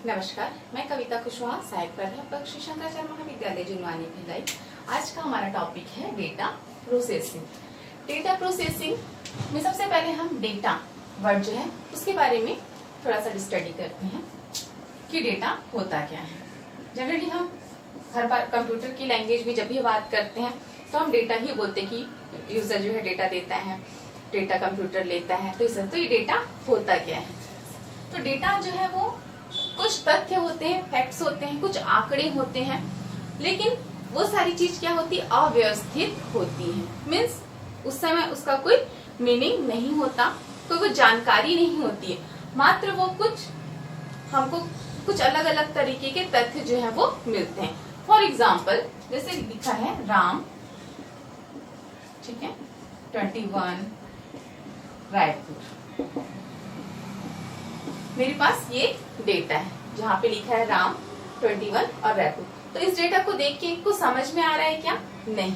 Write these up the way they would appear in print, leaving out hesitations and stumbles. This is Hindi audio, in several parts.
नमस्कार, मैं कविता कुशवाहा, सहायक प्राध्यापक श्री शंकराचार्य महाविद्यालय जुनवानी भिलाई। आज का हमारा टॉपिक है डेटा प्रोसेसिंग। डेटा प्रोसेसिंग में सबसे पहले हम डेटा वर्ड जो है उसके बारे में थोड़ा सा स्टडी करते हैं कि डेटा होता क्या है। जनरली हम हर बार कंप्यूटर की लैंग्वेज में जब भी बात करते हैं तो हम डेटा ही बोलते हैं कि यूजर जो है डेटा देता है, डेटा कंप्यूटर लेता है। तो ये डेटा होता क्या है? तो डेटा जो है वो कुछ तथ्य होते हैं, फैक्ट्स होते हैं, कुछ आंकड़े होते हैं, लेकिन वो सारी चीज क्या होती है? अव्यवस्थित होती है। मीन्स उस समय उसका कोई मीनिंग नहीं होता, कोई वो जानकारी नहीं होती है, मात्र वो हमको कुछ अलग अलग तरीके के तथ्य जो है वो मिलते हैं। फॉर एग्जाम्पल जैसे लिखा है राम, ठीक है, 21 रायपुर। मेरे पास ये डेटा है जहाँ पे लिखा है राम, 21 और रायपुर। तो इस डेटा को देख के इनको समझ में आ रहा है क्या? नहीं।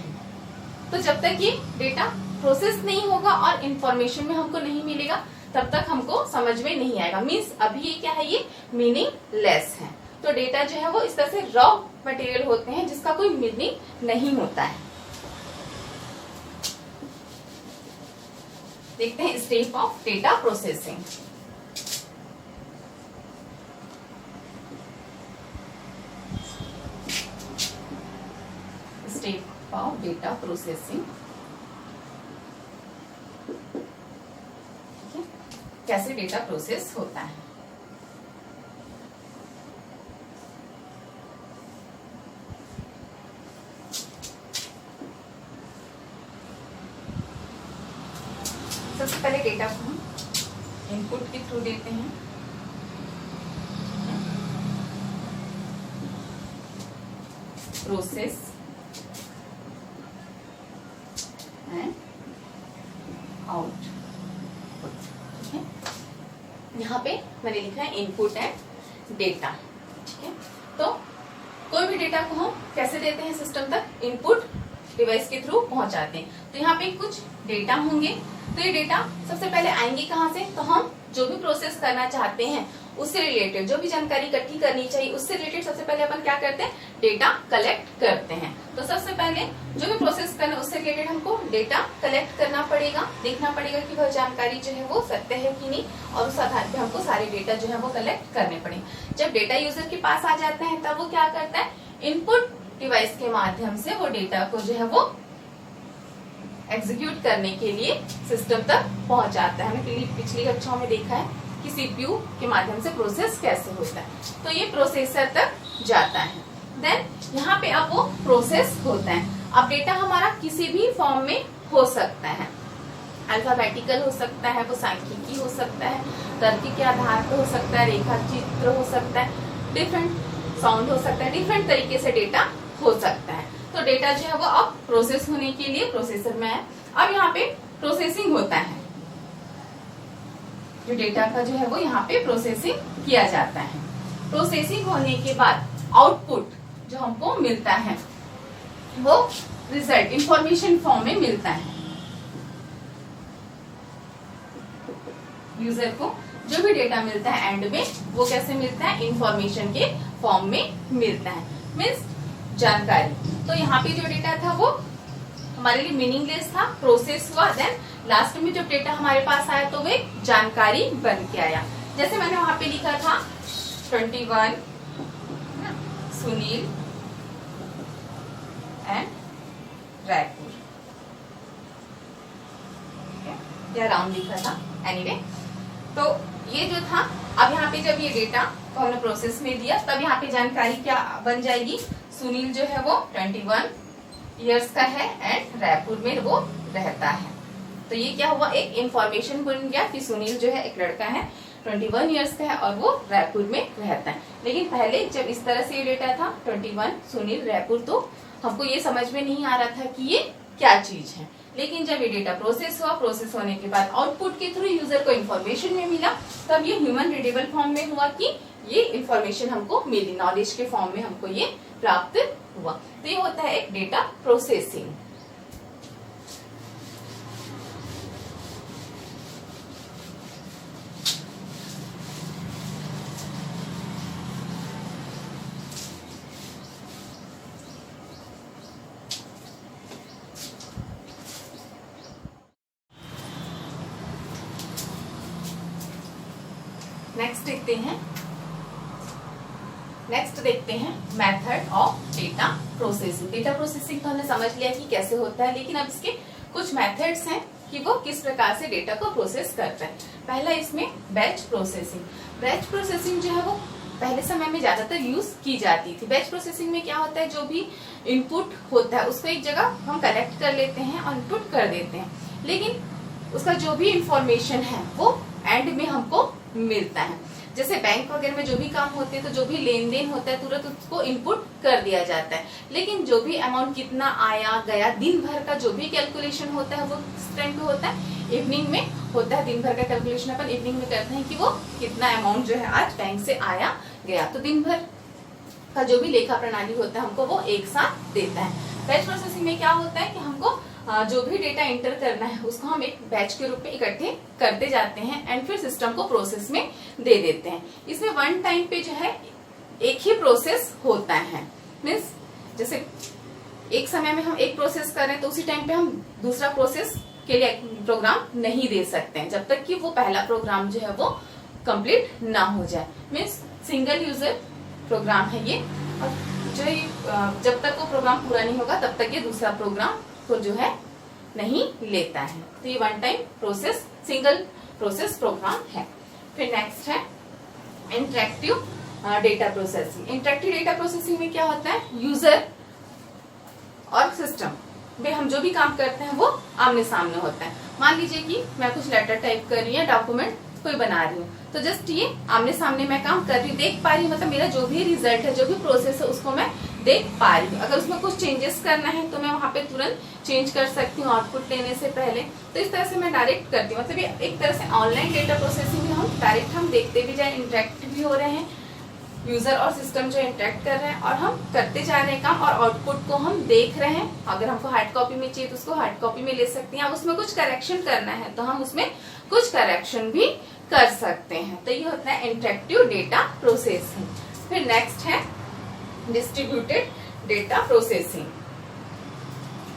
तो जब तक ये डेटा प्रोसेस नहीं होगा और इंफॉर्मेशन में हमको नहीं मिलेगा तब तक हमको समझ में नहीं आएगा। मीन्स अभी ये क्या है? ये मीनिंग लेस है। तो डेटा जो है वो इस तरह से रॉ मटेरियल होते हैं जिसका कोई मीनिंग नहीं होता है। देखते हैं step of data processing. Step of data processing, कैसे डेटा प्रोसेस होता है। सबसे पहले डेटा को हम इनपुट के थ्रू देते हैं। प्रोसेस एंड आउटपुट, ठीक है। यहाँ पे मैंने लिखा है इनपुट एंड डेटा, ठीक है। तो कोई भी डेटा को हम कैसे देते हैं सिस्टम तक? इनपुट डिवाइस के थ्रू पहुंचाते हैं। तो यहाँ पे कुछ डेटा होंगे। तो ये डेटा सबसे पहले आएंगे कहाँ से? तो हम जो भी प्रोसेस करना चाहते हैं उससे रिलेटेड जो भी जानकारी इकट्ठी करनी चाहिए उससे रिलेटेड सबसे पहले अपन क्या करते हैं? डेटा कलेक्ट करते हैं। तो सबसे पहले जो भी प्रोसेस करना है उससे रिलेटेड हमको डेटा कलेक्ट करना पड़ेगा, देखना पड़ेगा कि वह जानकारी जो है वो सत्य है कि नहीं, और उस आधार पे हमको सारे डेटा जो है वो कलेक्ट करने पड़ेंगे। जब डेटा यूजर के पास आ जाता है तब वो क्या करता है? इनपुट डिवाइस के माध्यम से वो डेटा को जो है वो एग्जीक्यूट करने के लिए सिस्टम तक पहुंचाता है। हमने पिछली कक्षाओं में देखा है कि सीपीयू के माध्यम से प्रोसेस कैसे होता है। तो ये प्रोसेसर तक जाता है। देन यहाँ पे अब वो प्रोसेस होता है। अब डेटा हमारा किसी भी फॉर्म में हो सकता है, अल्फाबेटिकल हो सकता है, वो सांख्यिकी हो सकता है, तर्क के आधार पर हो सकता है, रेखा चित्र हो सकता है, डिफरेंट साउंड हो सकता है, डिफरेंट तरीके से डेटा हो सकता है। तो डेटा जो है वो अब प्रोसेस होने के लिए प्रोसेसर में है। अब यहाँ पे प्रोसेसिंग होता है, जो डेटा का जो है वो यहाँ पे प्रोसेसिंग किया जाता है। प्रोसेसिंग होने के बाद आउटपुट जो हमको मिलता है वो रिजल्ट इंफॉर्मेशन फॉर्म में मिलता है। यूजर को जो भी डेटा मिलता है एंड में वो कैसे मिलता है? इंफॉर्मेशन के फॉर्म में मिलता है, मीन्स जानकारी। तो यहाँ पे जो डेटा था वो हमारे लिए मीनिंगलेस था, प्रोसेस हुआ, देन लास्ट में जब डेटा हमारे पास आया तो वो एक जानकारी बन के आया। जैसे मैंने वहां पे लिखा था 21 सुनील एंड रायपुर, या राउंड लिखा था, एनीवे। तो ये जो था, अब यहाँ पे जब ये डेटा को हमने प्रोसेस में दिया तब यहाँ पे जानकारी क्या बन जाएगी? सुनील जो है वो 21 ईयर्स का है एंड रायपुर में वो रहता है। तो ये क्या हुआ? एक इंफॉर्मेशन बन गया कि सुनील जो है एक लड़का है, 21 ईयर्स का है और वो रायपुर में रहता है। लेकिन पहले जब इस तरह से ये डेटा था 21 सुनील रायपुर, तो हमको ये समझ में नहीं आ रहा था कि ये क्या चीज है। लेकिन जब ये डेटा प्रोसेस हुआ, प्रोसेस होने के बाद आउटपुट के थ्रू यूजर को इन्फॉर्मेशन में मिला, तब ये ह्यूमन रीडेबल फॉर्म में हुआ कि ये इन्फॉर्मेशन हमको मिली, नॉलेज के फॉर्म में हमको ये प्राप्त हुआ। तो ये होता है एक डेटा प्रोसेसिंग। देखते हैं method of data processing. Data processing तो हमने समझ लिया कि कैसे होता है, लेकिन अब इसके कुछ मेथड्स हैं कि वो किस प्रकार से डेटा को प्रोसेस करता है। पहला इसमें बैच प्रोसेसिंग। बैच प्रोसेसिंग जो है वो पहले समय में ज्यादातर यूज की जाती थी। बैच प्रोसेसिंग में क्या होता है, जो भी इनपुट होता है उसको एक जगह हम कलेक्ट कर लेते हैं और इनपुट कर देते हैं, लेकिन उसका जो भी इंफॉर्मेशन है वो एंड में हमको मिलता है। जैसे बैंक वगैरह में जो भी काम होते हैं तो जो भी लेन देन होता है तुरंत उसको इनपुट कर दिया जाता है, लेकिन जो भी अमाउंट कितना आया गया, दिन भर का जो भी कैलकुलेशन होता है वो किस टाइम पे होता है, इवनिंग में होता है। दिन भर का कैलकुलेशन अपन इवनिंग में करते हैं कि वो कितना अमाउंट जो है आज बैंक से आया गया। तो दिन भर का जो भी लेखा प्रणाली होता है हमको वो एक साथ देता है। बैच प्रोसेसिंग में क्या होता है कि हमको जो भी डेटा एंटर करना है उसको हम एक बैच के रूप में इकट्ठे करते जाते हैं एंड फिर सिस्टम को प्रोसेस में दे देते हैं। इसमें वन टाइम पे जो है एक ही प्रोसेस होता है, मीन्स जैसे एक समय में हम एक प्रोसेस कर रहे हैं तो उसी टाइम पे हम दूसरा प्रोसेस के लिए प्रोग्राम नहीं दे सकते हैं जब तक कि वो पहला प्रोग्राम जो है वो कंप्लीट ना हो जाए। मीन्स सिंगल यूजर प्रोग्राम है ये, और जो जब तक वो प्रोग्राम पूरा नहीं होगा तब तक ये दूसरा प्रोग्राम तो जो है नहीं लेता है। तो ये one time process single process program है। फिर नेक्स्ट है interactive data processing. Interactive data processing में क्या होता है, यूजर और सिस्टम में हम जो भी काम करते हैं वो आमने सामने होता है। मान लीजिए कि मैं कुछ लेटर टाइप कर रही हूँ, डॉक्यूमेंट कोई बना रही हूँ, तो जस्ट ये आमने सामने मैं काम कर रही हूँ, देख पा रही हूँ, मतलब मेरा जो भी रिजल्ट है, जो भी प्रोसेस है उसको मैं देख पा रही हूँ। अगर उसमें कुछ चेंजेस करना है तो मैं वहां पे तुरंत चेंज कर सकती हूँ आउटपुट लेने से पहले। तो इस तरह से मैं डायरेक्ट करती हूँ, मतलब ये एक तरह से ऑनलाइन डेटा प्रोसेसिंग में हम डायरेक्ट हम देखते भी जाए, इंटरेक्ट भी हो रहे हैं, यूजर और सिस्टम जो इंटरेक्ट कर रहे हैं और हम करते जा रहे हैं काम, और आउटपुट को हम देख रहे हैं। अगर हमको हार्ड कॉपी में चाहिए तो उसको हार्ड कॉपी में ले सकते हैं। अब उसमें कुछ करेक्शन करना है तो हम उसमें कुछ करेक्शन भी कर सकते हैं। तो ये होता है इंटरेक्टिव डेटा प्रोसेसिंग। फिर नेक्स्ट है distributed data processing.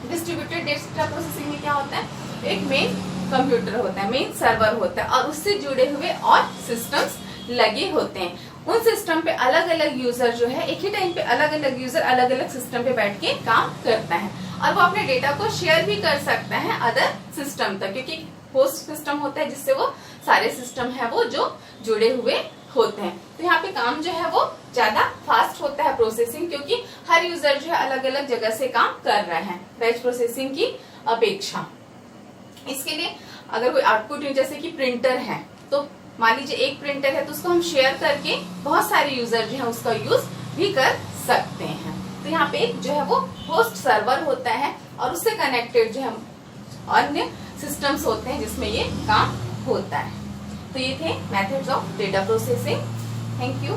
Distributed data processing में क्या होता है, एक मेन कंप्यूटर होता है, मेन सर्वर होता है और उससे जुड़े हुए और सिस्टम्स लगे होते हैं। उन सिस्टम पे अलग अलग यूजर जो है एक ही टाइम पे अलग अलग यूजर अलग अलग सिस्टम पे बैठ के काम करता है, और वो अपने डेटा को शेयर भी कर सकता है अदर सिस्टम तक, क्योंकि होस्ट सिस्टम होता है जिससे वो सारे सिस्टम है वो जो जुड़े हुए होते हैं। तो यहाँ पे काम जो है वो ज्यादा फास्ट होता है प्रोसेसिंग, क्योंकि हर यूजर जो है अलग अलग जगह से काम कर रहा है बैच प्रोसेसिंग की अपेक्षा। इसके लिए अगर कोई आउटपुट जैसे कि प्रिंटर है, तो मान लीजिए एक प्रिंटर है तो उसको हम शेयर करके बहुत सारे यूजर जो है उसका यूज भी कर सकते हैं। तो यहाँ पे एक जो है वो होस्ट सर्वर होता है और उससे कनेक्टेड जो है अन्य सिस्टम्स होते हैं जिसमें ये काम होता है। तो ये थे methods of data processing. Thank you.